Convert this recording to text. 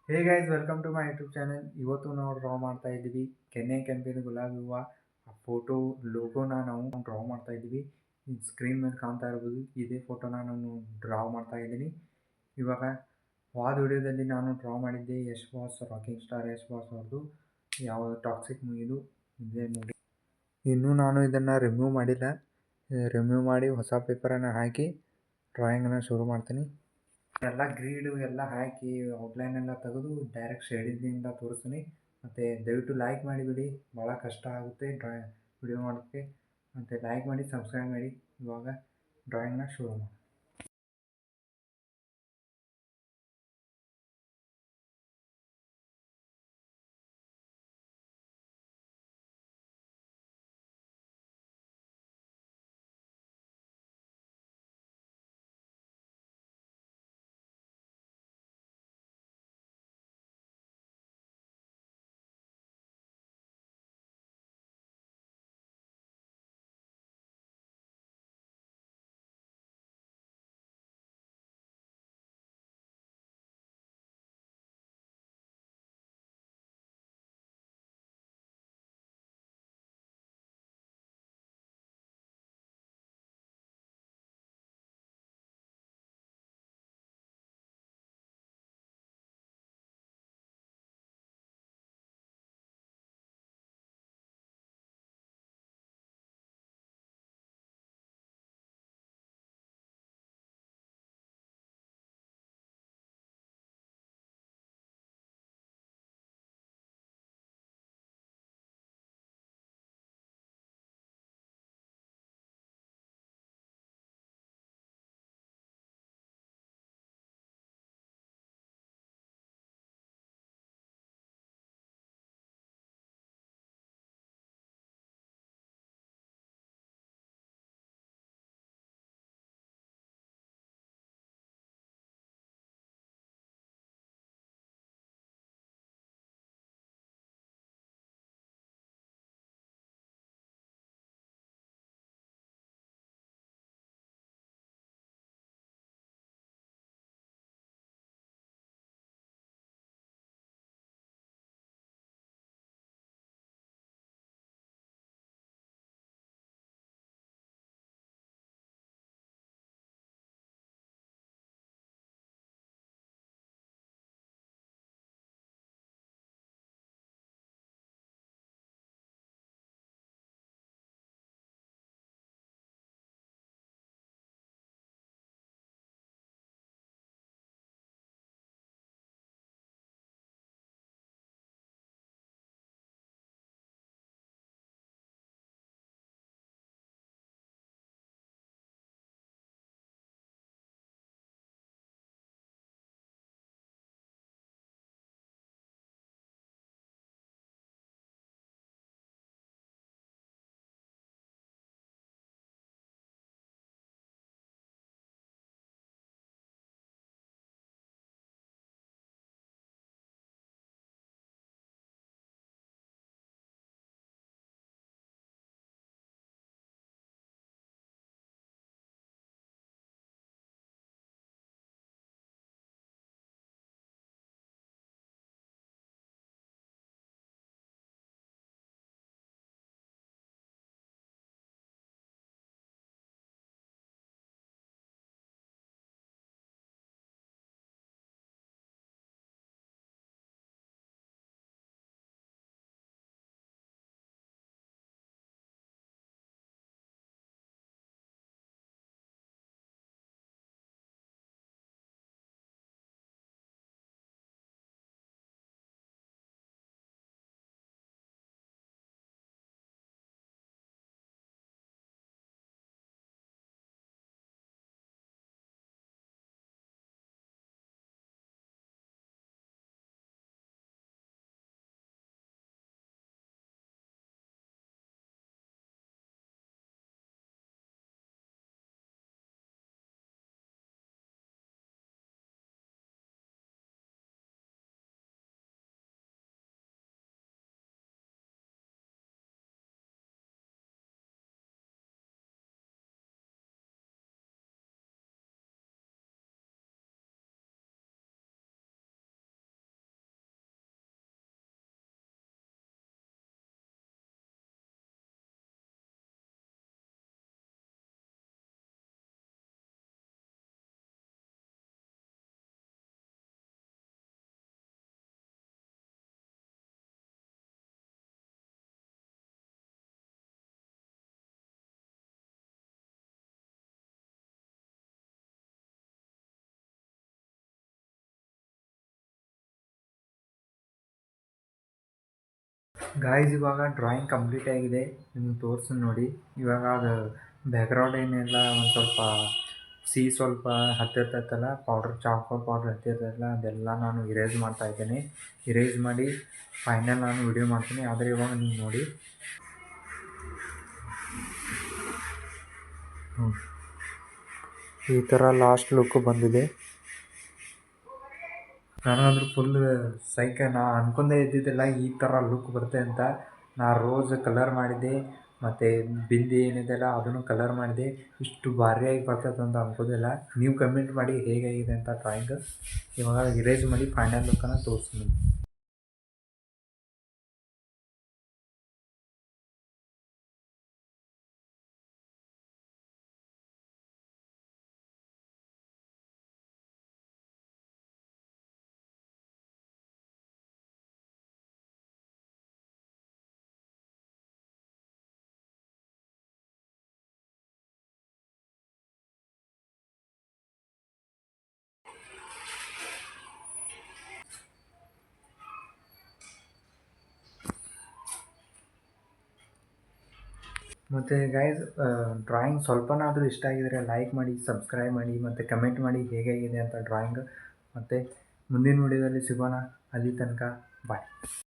Hey guys welcome to my YouTube channel. ಇವತ್ತು ನಾವು draw ಮಾಡ್ತಾ ಇದ್ದೀವಿ ಕೆನ್ನೆ ಕೆಂಪಿನ ಗುಲಾಬಿ ಹೂವು. ಆ ಫೋಟೋ ಲೋಗೋನ ನಾವು ಡ್ರಾ ಮಾಡ್ತಾ ಇದ್ದೀವಿ. ಸ್ಕ್ರೀನ್ ಮೇಲೆ ಕಾಣ್ತಾ ಇರ್ಬೋದು, ಇದೇ ಫೋಟೋನ ನಾನು ಡ್ರಾ ಮಾಡ್ತಾ ಇದ್ದೀನಿ. ಇವಾಗ ವಾದ ವಿಡಿಯೋದಲ್ಲಿ ನಾನು ಡ್ರಾ ಮಾಡಿದ್ದೆ Yash boss, rocking star Yash boss ಅವ್ರದ್ದು ಯಾವ ಟಾಕ್ಸಿಕ್ ಮೂವಿದು ಇದೆ ನೋಡಿ. ಇನ್ನೂ ನಾನು ಇದನ್ನು ರಿಮೂವ್ ಮಾಡಿಲ್ಲ. ರಿಮೂವ್ ಮಾಡಿ ಹೊಸ ಪೇಪರನ್ನು ಹಾಕಿ ಡ್ರಾಯಿಂಗನ್ನು ಶುರು ಮಾಡ್ತೀನಿ. ಎಲ್ಲ ಗ್ರೀಡು ಎಲ್ಲ ಹಾಕಿ ಔಟ್ಲೈನ್ ಎಲ್ಲ ತೆಗೆದು ಡೈರೆಕ್ಟ್ ಶೇಡಿಂದ ತೋರಿಸ್ತೀನಿ. ಮತ್ತು ದಯವಿಟ್ಟು ಲೈಕ್ ಮಾಡಿಬಿಡಿ, ಭಾಳ ಕಷ್ಟ ಆಗುತ್ತೆ ವಿಡಿಯೋ ಮಾಡೋಕ್ಕೆ. ಮತ್ತು ಲೈಕ್ ಮಾಡಿ ಸಬ್ಸ್ಕ್ರೈಬ್ ಮಾಡಿ. ಇವಾಗ ಡ್ರಾಯಿಂಗ್ನ ಶುರು ಮಾಡಿ. ಗಾಯ್ಸ್ ಇವಾಗ ಡ್ರಾಯಿಂಗ್ ಕಂಪ್ಲೀಟ್ ಆಗಿದೆ, ನಿಮ್ಗೆ ತೋರಿಸ್ತೀನಿ ನೋಡಿ. ಇವಾಗ ಅದು ಬ್ಯಾಕ್ಗ್ರೌಂಡ್ ಏನೆಲ್ಲ ಒಂದು ಸ್ವಲ್ಪ ಸ್ವಲ್ಪ ಹತ್ತಿರ್ತೈತಲ್ಲ, ಚಾರ್ಕೋಲ್ ಪೌಡ್ರ್ ಹತ್ತಿರ್ತೈತಲ್ಲ, ಅದೆಲ್ಲ ನಾನು ಇರೇಸ್ ಮಾಡ್ತಾ ಇದ್ದೇನೆ. ಇರೇಸ್ ಮಾಡಿ ಫೈನಲ್ ನಾನು ವಿಡಿಯೋ ಮಾಡ್ತೀನಿ. ಆದರೆ ಇವಾಗ ನೀವು ನೋಡಿ, ಈ ಥರ ಲಾಸ್ಟ್ ಲುಕ್ ಬಂದಿದೆ. ನಾನಾದರೂ ಫುಲ್ ನಾ ಅನ್ಕೊಂಡೇ ಇದ್ದಿದ್ದಿಲ್ಲ ಈ ಥರ ಲುಕ್ ಬರುತ್ತೆ ಅಂತ. ನಾ ರೋಸ್ ಕಲರ್ ಮಾಡಿದ್ದೆ, ಮತ್ತು ಬಿಂದಿ ಏನಿದೆಯಲ್ಲ ಅದನ್ನು ಕಲರ್ ಮಾಡಿದೆ. ಇಷ್ಟು ಭಾರಿಯಾಗಿ ಬರ್ತದೆ ಅಂತ ಅನ್ಕೋದಿಲ್ಲ. ನೀವು ಕಮೆಂಟ್ ಮಾಡಿ ಹೇಗಾಗಿದೆ ಅಂತ ಡ್ರಾಯಿಂಗ್. ಇವಾಗ ಇರೇಸ್ ಮಾಡಿ ಫೈನಲ್ ಲುಕ್ಕನ್ನು ತೋರಿಸ್ತೀನಿ. ಮತ್ತು ಗೈಸ್, ಡ್ರಾಯಿಂಗ್ ಸ್ವಲ್ಪನಾದರೂ ಇಷ್ಟ ಆಗಿದರೆ ಲೈಕ್ ಮಾಡಿ, ಸಬ್ಸ್ಕ್ರೈಬ್ ಮಾಡಿ ಮತ್ತು ಕಮೆಂಟ್ ಮಾಡಿ ಹೇಗಾಗಿದೆ ಅಂತ ಡ್ರಾಯಿಂಗ್. ಮತ್ತು ಮುಂದಿನ ವಿಡಿಯೋದಲ್ಲಿ ಸಿಗೋಣ. ಅಲ್ಲಿ ತನಕ ಬಾಯ್.